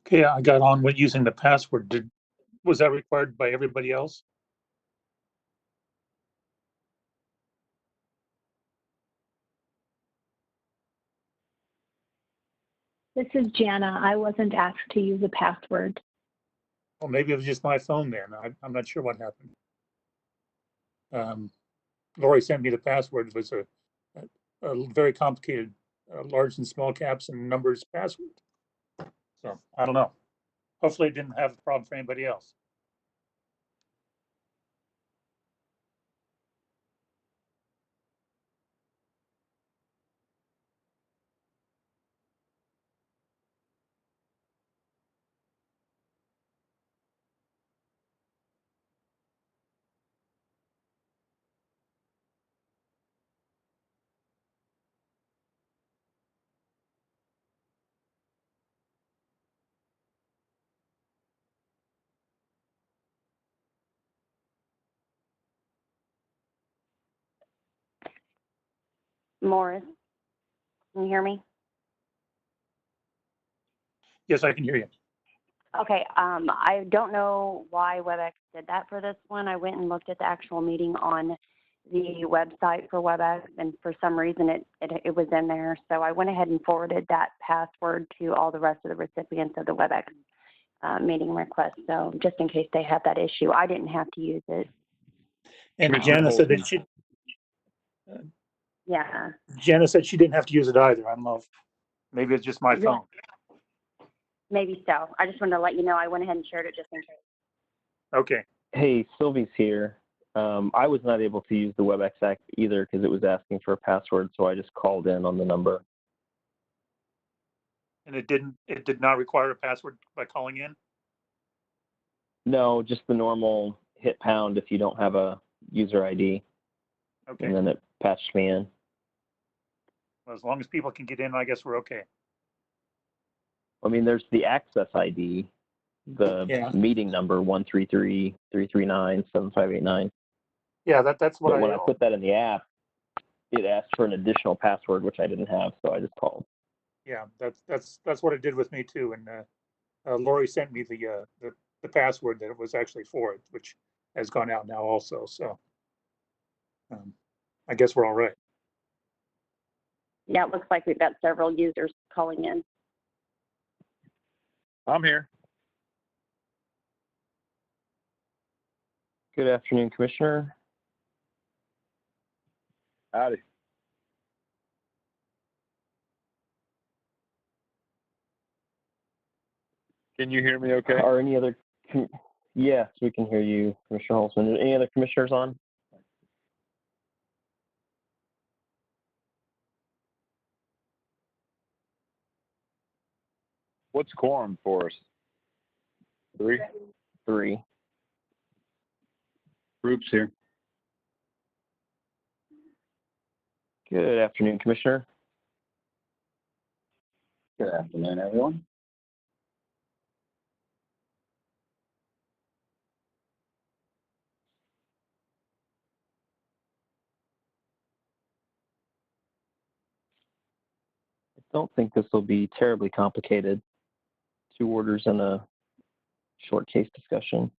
Okay, I got on with using the password. Was that required by everybody else? This is Jana. I wasn't asked to use a password. Well, maybe it was just my phone then. I'm not sure what happened. Lori sent me the password. It was a very complicated, large and small caps and numbers password. So I don't know. Hopefully it didn't have a problem for anybody else. Morris, can you hear me? Yes, I can hear you. Okay, I don't know why WebEx did that for this one. I went and looked at the actual meeting on the website for WebEx, and for some reason it was in there. So I went ahead and forwarded that password to all the rest of the recipients of the WebEx meeting request. So just in case they have that issue, I didn't have to use it. And Jana said that Yeah. Jana said she didn't have to use it either. I don't know if maybe it's just my Yeah. phone. Maybe so. I just wanted to let you know I went ahead and shared it just in case. Okay. Hey, Sylvie's here. I was not able to use the WebEx app either because it was asking for a password, so I just called in on the number. And it did not require a password by calling in? No, just the normal hit pound if you don't have a user ID. Okay. And then it patched me in. Well, as long as people can get in, I guess we're okay. I mean, there's the access ID, the Yeah. meeting number 133-339-7589. Yeah, that's what But when I put that in the app, it asked for an additional password, which I didn't have, so I just called. Yeah, that's what it did with me too. And Lori sent me the password that it was actually for it, which has gone out now also. So I guess we're all right. Yeah, it looks like we've got several users calling in. I'm here. Good afternoon, Commissioner. Howdy. Can you hear me okay? Are any other, yes, we can hear you, Commissioner Holzman. Any other commissioners on? What's quorum for us? 3? 3. Groups here. Good afternoon, Commissioner. Good afternoon, everyone. I don't think this will be terribly complicated. 2 orders and a short case discussion.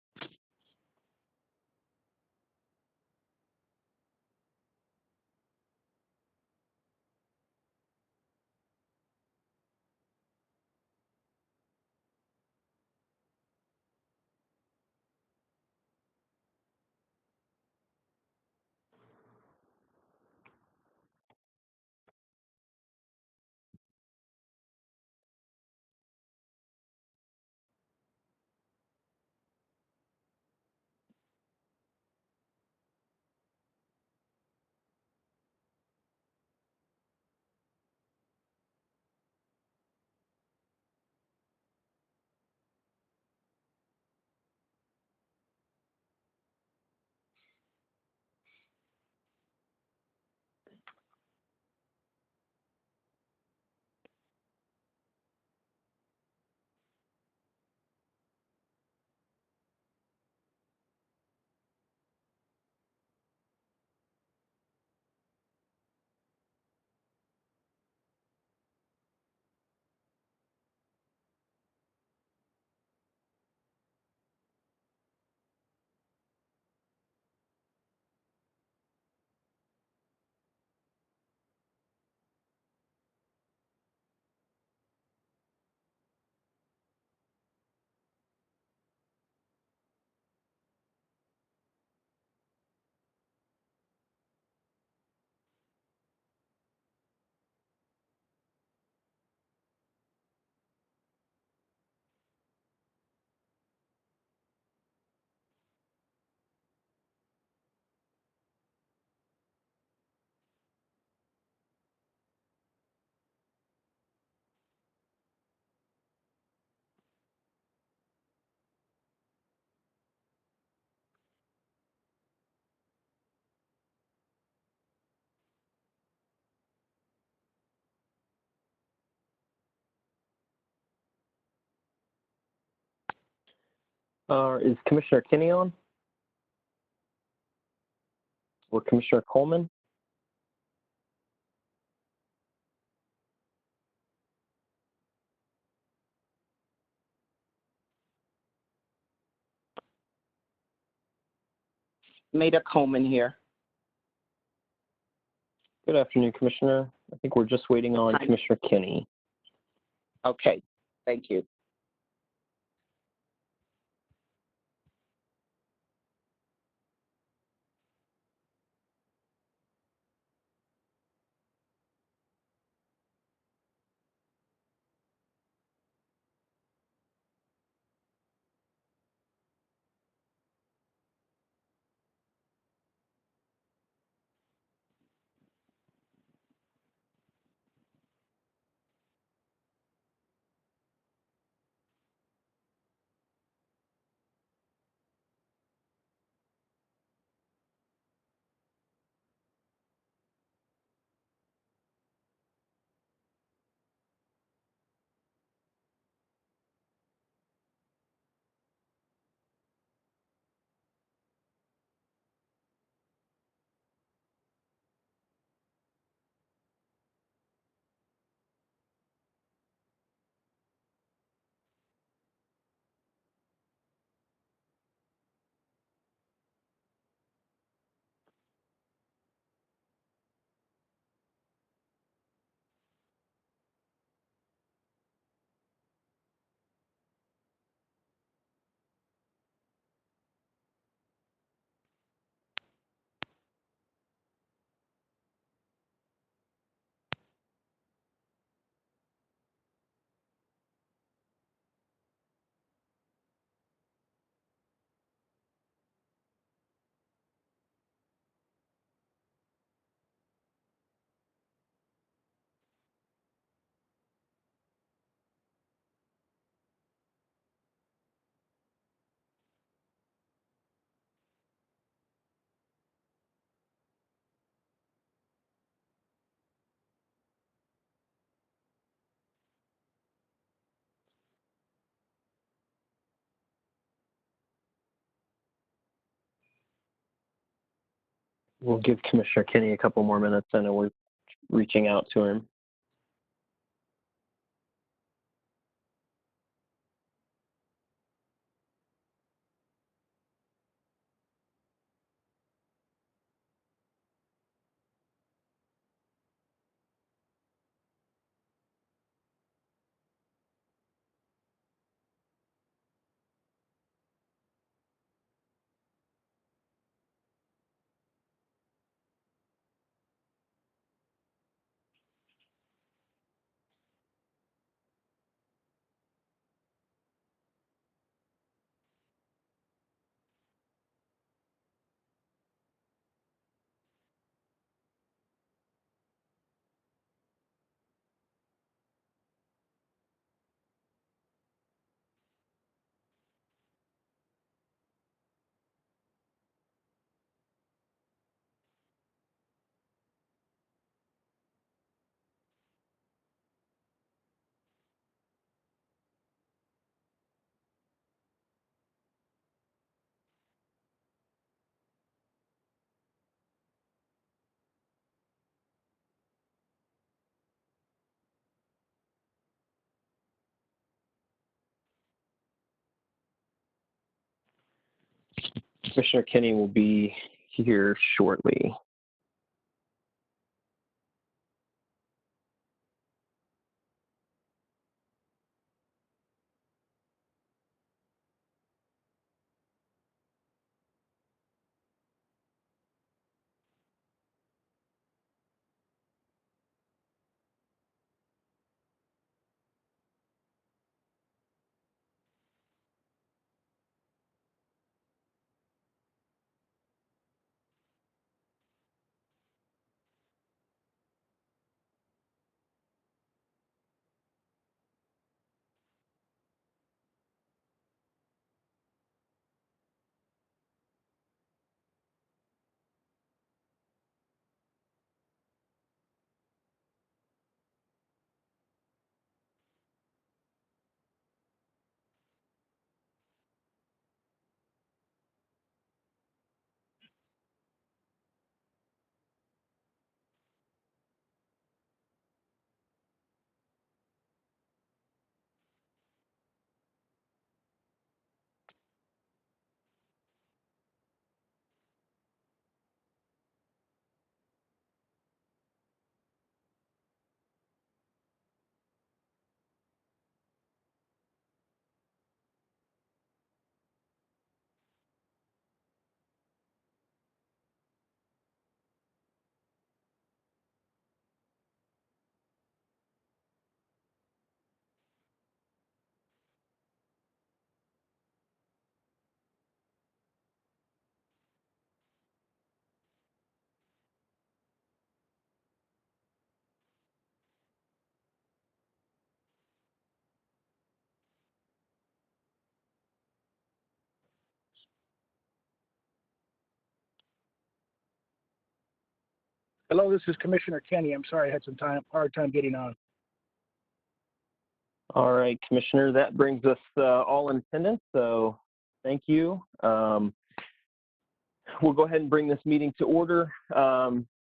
Is Commissioner Kinney on? Or Commissioner Coleman? Maida Coleman here. Good afternoon, Commissioner. I think we're just waiting on Hi. Commissioner Kinney. Okay, thank you. We'll give Commissioner Kinney a couple more minutes. I know we're reaching out to him. Commissioner Kinney will be here shortly. Hello, this is Commissioner Kenny. I'm sorry I had some hard time getting on. All right, Commissioner, that brings us all in attendance, so thank you. We'll go ahead and bring this meeting to order.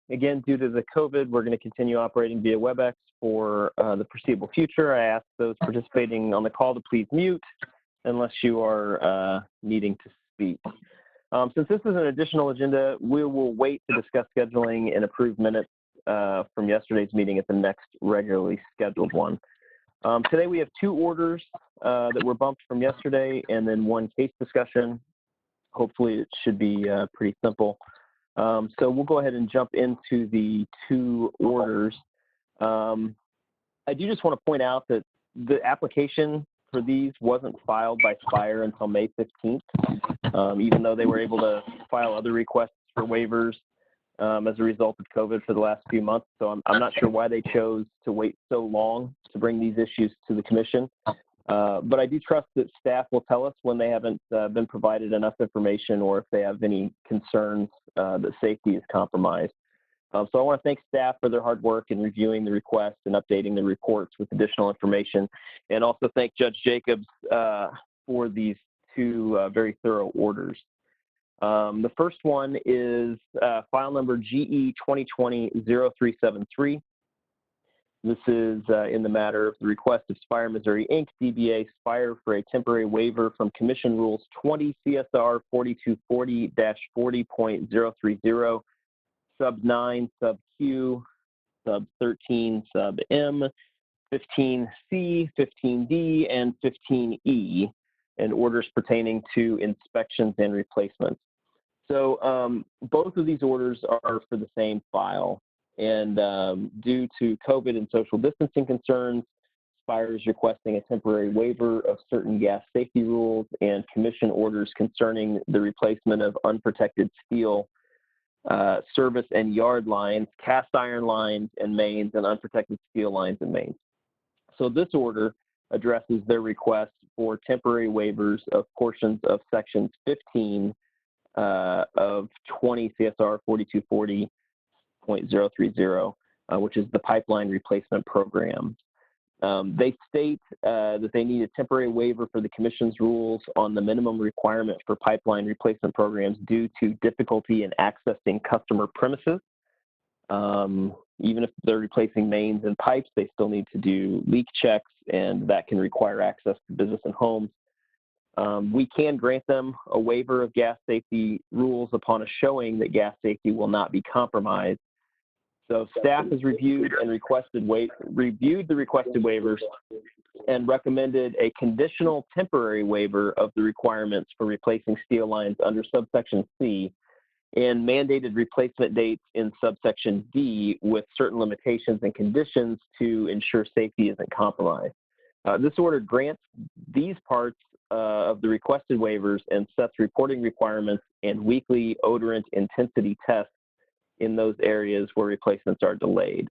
Again, due to the COVID, we're going to continue operating via WebEx for the foreseeable future. I ask those participating on the call to please mute unless you are needing to speak. Since this is an additional agenda, we will wait to discuss scheduling and approve minutes from yesterday's meeting at the next regularly scheduled one. Today we have 2 orders that were bumped from yesterday and then 1 case discussion. Hopefully it should be pretty simple. So we'll go ahead and jump into the 2 orders. I do just want to point out that the application for these wasn't filed by Spire until May 15th, even though they were able to file other requests for waivers as a result of COVID for the last few months. So I'm not sure why they chose to wait so long to bring these issues to the commission. But I do trust that staff will tell us when they haven't been provided enough information or if they have any concerns that safety is compromised. So I want to thank staff for their hard work in reviewing the request and updating the reports with additional information, and also thank Judge Jacobs for these 2 very thorough orders. The first one is file number GE 2020-0373. This is in the matter of the request of Spire Missouri Inc., DBA Spire, for a temporary waiver from Commission Rules 20 CSR 4240-40.030, Sub 9, Sub Q, Sub 13, Sub M, 15C, 15D, and 15E, and orders pertaining to inspections and replacements. So both of these orders are for the same file. And due to COVID and social distancing concerns, Spire is requesting a temporary waiver of certain gas safety rules and commission orders concerning the replacement of unprotected steel service and yard lines, cast iron lines and mains, and unprotected steel lines and mains. So this order addresses their request for temporary waivers of portions of sections 15 of 20 CSR 4240.030, which is the pipeline replacement program. They state that they need a temporary waiver for the Commission's rules on the minimum requirement for pipeline replacement programs due to difficulty in accessing customer premises. Even if they're replacing mains and pipes, they still need to do leak checks, and that can require access to business and homes. We can grant them a waiver of gas safety rules upon a showing that gas safety will not be compromised. So staff has reviewed the requested waivers and recommended a conditional temporary waiver of the requirements for replacing steel lines under subsection C and mandated replacement dates in subsection D with certain limitations and conditions to ensure safety isn't compromised. This order grants these parts of the requested waivers and sets reporting requirements and weekly odorant intensity tests in those areas where replacements are delayed.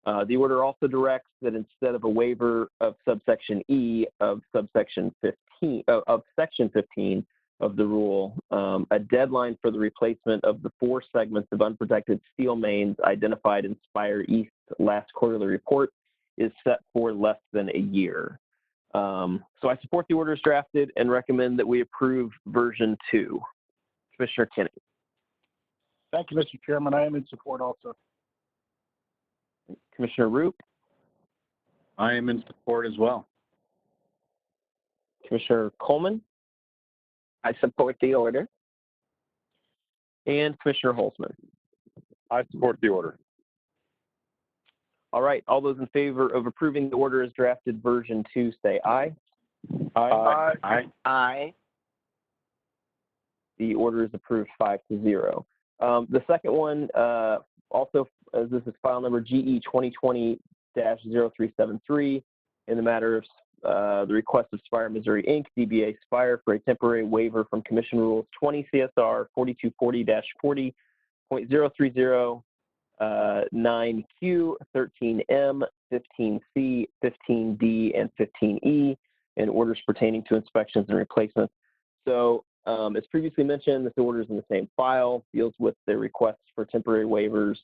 The order also directs that instead of a waiver of subsection E of subsection 15 of section 15 of the rule, a deadline for the replacement of the 4 segments of unprotected steel mains identified in Spire East last quarterly report is set for less than a year. So I support the orders drafted and recommend that we approve version 2. Commissioner Kenny. Thank you, Mr. Chairman. I am in support also. Commissioner Roop. I am in support as well. Commissioner Coleman. I support the order. And Commissioner Holzman. I support the order. All right, all those in favor of approving the order as drafted version 2 say aye. Aye. Aye. Aye. The order is approved 5-0. The second one, also, this is file number GE 2020-0373 in the matter of the request of Spire Missouri Inc., DBA Spire, for a temporary waiver from Commission Rules 20 CSR 4240-40.030, 9Q, 13M, 15C, 15D, and 15E, and orders pertaining to inspections and replacements. So, as previously mentioned, this order is in the same file, deals with the requests for temporary waivers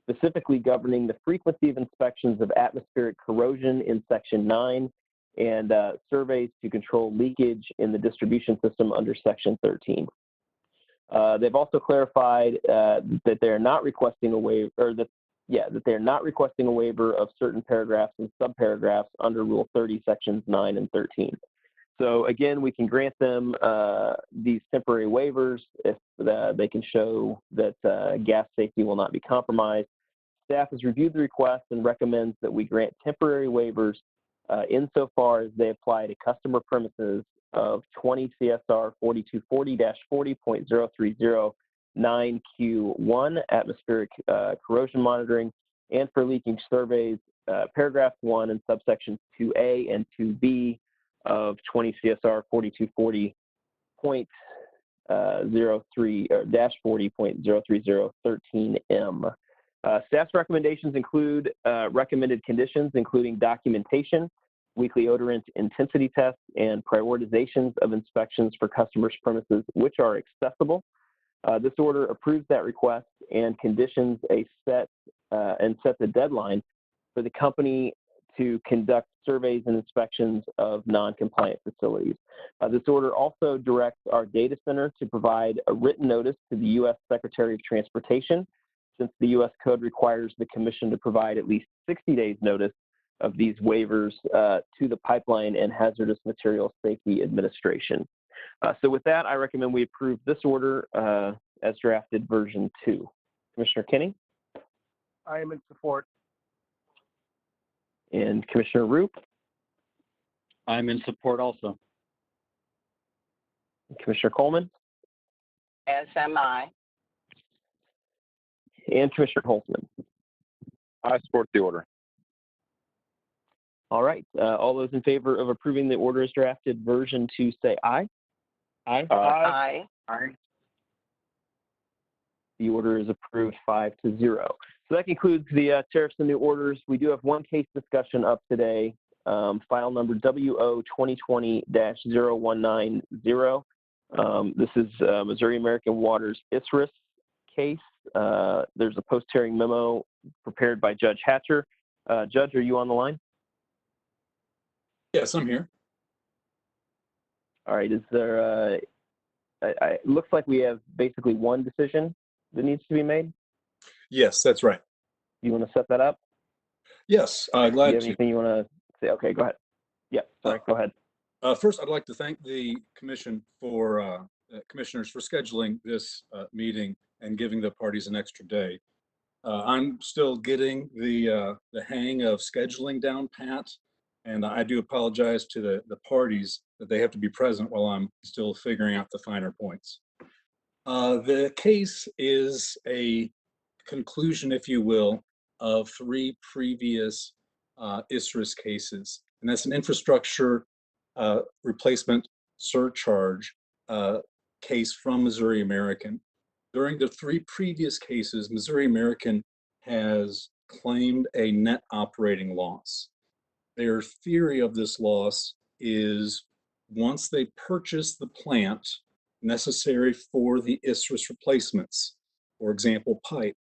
specifically governing the frequency of inspections of atmospheric corrosion in Section 9 and surveys to control leakage in the distribution system under Section 13. They've also clarified that they're not requesting a waiver, or that they're not requesting a waiver of certain paragraphs and subparagraphs under Rule 30, Sections 9 and 13. So again, we can grant them these temporary waivers if they can show that gas safety will not be compromised. Staff has reviewed the request and recommends that we grant temporary waivers insofar as they apply to customer premises of 20 CSR 4240-40.030 9Q1 atmospheric corrosion monitoring, and for leakage surveys, paragraph 1 and subsections 2A and 2B of 20 CSR 4240.03-40.03013M. Staff's recommendations include recommended conditions, including documentation, weekly odorant intensity tests, and prioritizations of inspections for customers' premises which are accessible. This order approves that request and conditions set the deadline for the company to conduct surveys and inspections of non-compliant facilities. This order also directs our data center to provide a written notice to the U.S. Secretary of Transportation, since the U.S. Code requires the Commission to provide at least 60 days notice of these waivers to the Pipeline and Hazardous Materials Safety Administration. So with that, I recommend we approve this order as drafted version 2. Commissioner Kenny? I am in support. And Commissioner Roop? I'm in support also. Commissioner Coleman? As am I. And Commissioner Holtzman? I support the order. All right. All those in favor of approving the order as drafted version 2 say aye. Aye. Aye. The order is approved 5-0. So that concludes the tariffs and new orders. We do have one case discussion up today, file number WO 2020-0190. This is Missouri American Water's ISRIS case. There's a post-hearing memo prepared by Judge Hatcher. Judge, are you on the line? Yes, I'm here. All right. Is there? It looks like we have basically one decision that needs to be made. Yes, that's right. You want to set that up? Yes, Do you glad have to. anything you want to say? Okay, go ahead. Yeah, sorry, go ahead. First, I'd like to thank the commission for commissioners for scheduling this meeting and giving the parties an extra day. I'm still getting the hang of scheduling down pat, and I do apologize to the parties that they have to be present while I'm still figuring out the finer points. The case is a conclusion, if you will, of 3 previous ISRIS cases, and that's an infrastructure replacement surcharge case from Missouri American. During the 3 previous cases, Missouri American has claimed a net operating loss. Their theory of this loss is once they purchase the plant necessary for the ISRIS replacements, for example, pipe,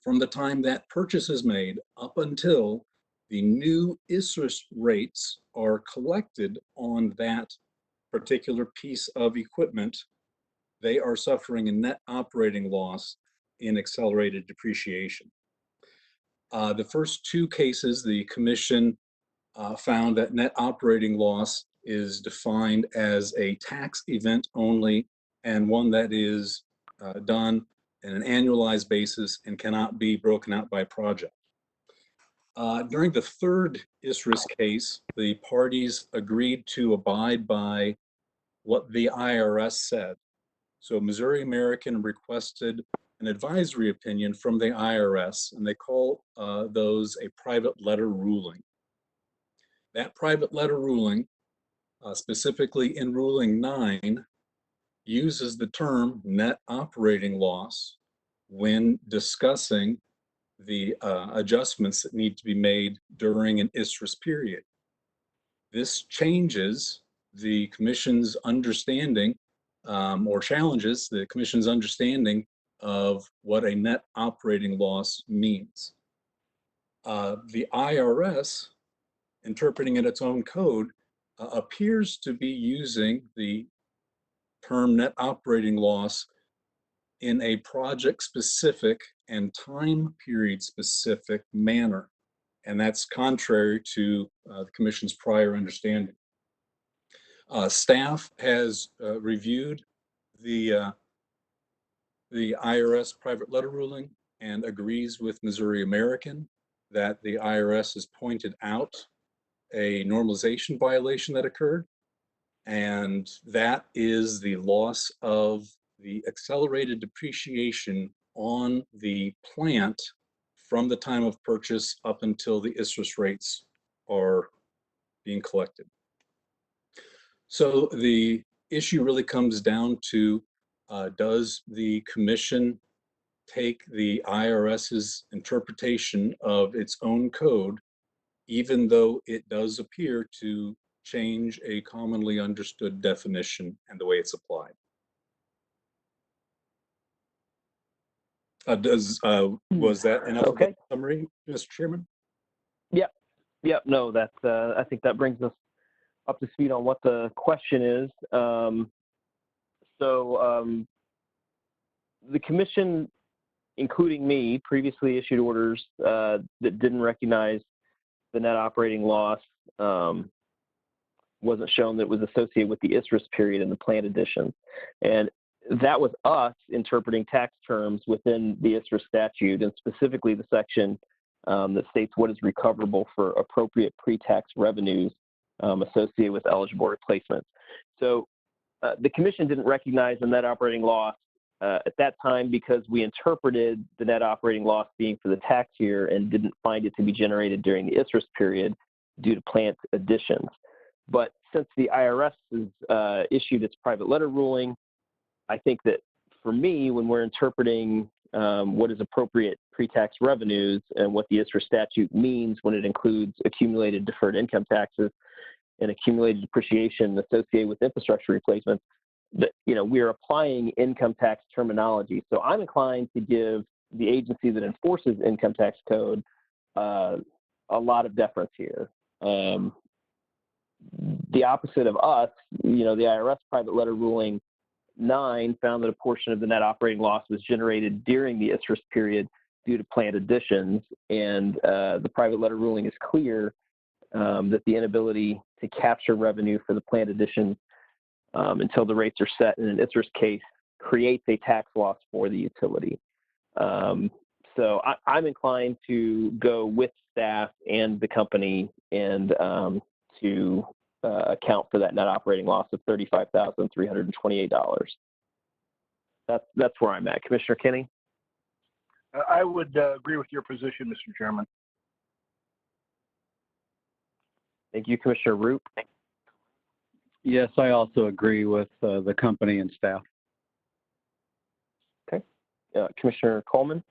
from the time that purchase is made up until the new ISRIS rates are collected on that particular piece of equipment, they are suffering a net operating loss in accelerated depreciation. The first 2 cases, the commission found that net operating loss is defined as a tax event only, and one that is done on an annualized basis and cannot be broken out by project. During the 3rd ISRIS case, the parties agreed to abide by what the IRS said. So Missouri American requested an advisory opinion from the IRS, and they call those a private letter ruling. That private letter ruling, specifically in ruling 9, uses the term net operating loss when discussing the adjustments that need to be made during an ISRIS period. This changes the commission's understanding or challenges the commission's understanding of what a net operating loss means. The IRS, interpreting in its own code, appears to be using the term net operating loss in a project-specific and time period-specific manner. And that's contrary to the Commission's prior understanding. Staff has reviewed the IRS private letter ruling and agrees with Missouri American that the IRS has pointed out a normalization violation that occurred, and that is the loss of the accelerated depreciation on the plant from the time of purchase up until the ISRS rates are being collected. So the issue really comes down to, does the Commission take the IRS's interpretation of its own code, even though it does appear to change a commonly understood definition and the way it's applied? Was that enough of a summary, Mr. Chairman? Yep. No, that's. I think that brings us up to speed on what the question is. The Commission, including me, previously issued orders that didn't recognize the net operating loss. Wasn't shown that it was associated with the ISRS period in the plant addition. And that was us interpreting tax terms within the ISRS statute, and specifically the section that states what is recoverable for appropriate pre-tax revenues associated with eligible replacements. So the Commission didn't recognize the net operating loss at that time because we interpreted the net operating loss being for the tax year and didn't find it to be generated during the ISRS period due to plant additions. But since the IRS has issued its private letter ruling, I think that for me, when we're interpreting what is appropriate pre-tax revenues and what the ISRS statute means when it includes accumulated deferred income taxes and accumulated depreciation associated with infrastructure replacements, that, you know, we're applying income tax terminology. So I'm inclined to give the agency that enforces income tax code a lot of deference here. The opposite of us, you know, the IRS private letter ruling 9 found that a portion of the net operating loss was generated during the ISRS period due to plant additions, and the private letter ruling is clear that the inability to capture revenue for the plant additions until the rates are set in an ISRS case creates a tax loss for the utility. So I'm inclined to go with staff and the company and to account for that net operating loss of $35,328. That's where I'm at. Commissioner Kenny? I would agree with your position, Mr. Chairman. Thank you, Commissioner Root. Yes, I also agree with the company and staff. Okay. Commissioner Coleman?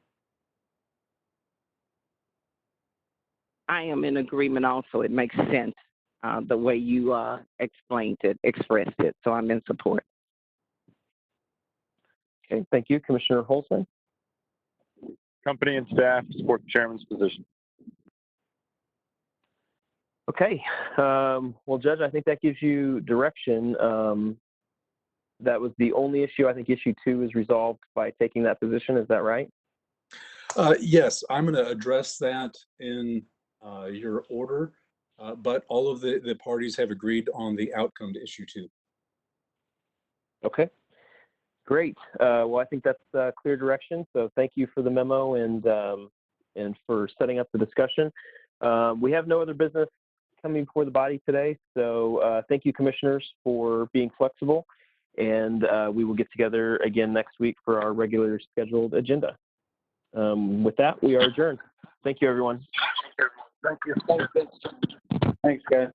I am in agreement also. It makes sense the way you expressed it. So I'm in support. Okay, thank you. Commissioner Holzman? Company and staff support the chairman's position. Okay. Well, Judge, I think that gives you direction. That was the only issue. I think issue 2 is resolved by taking that position. Is that right? Yes, I'm going to address that in your order, but all of the parties have agreed on the outcome to issue 2. Okay. Great. Well, I think that's clear direction. So thank you for the memo and for setting up the discussion. We have no other business coming before the body today. So thank you, commissioners, for being flexible. And we will get together again next week for our regular scheduled agenda. With that, we are adjourned. Thank you, everyone. Thank you. Thanks, guys.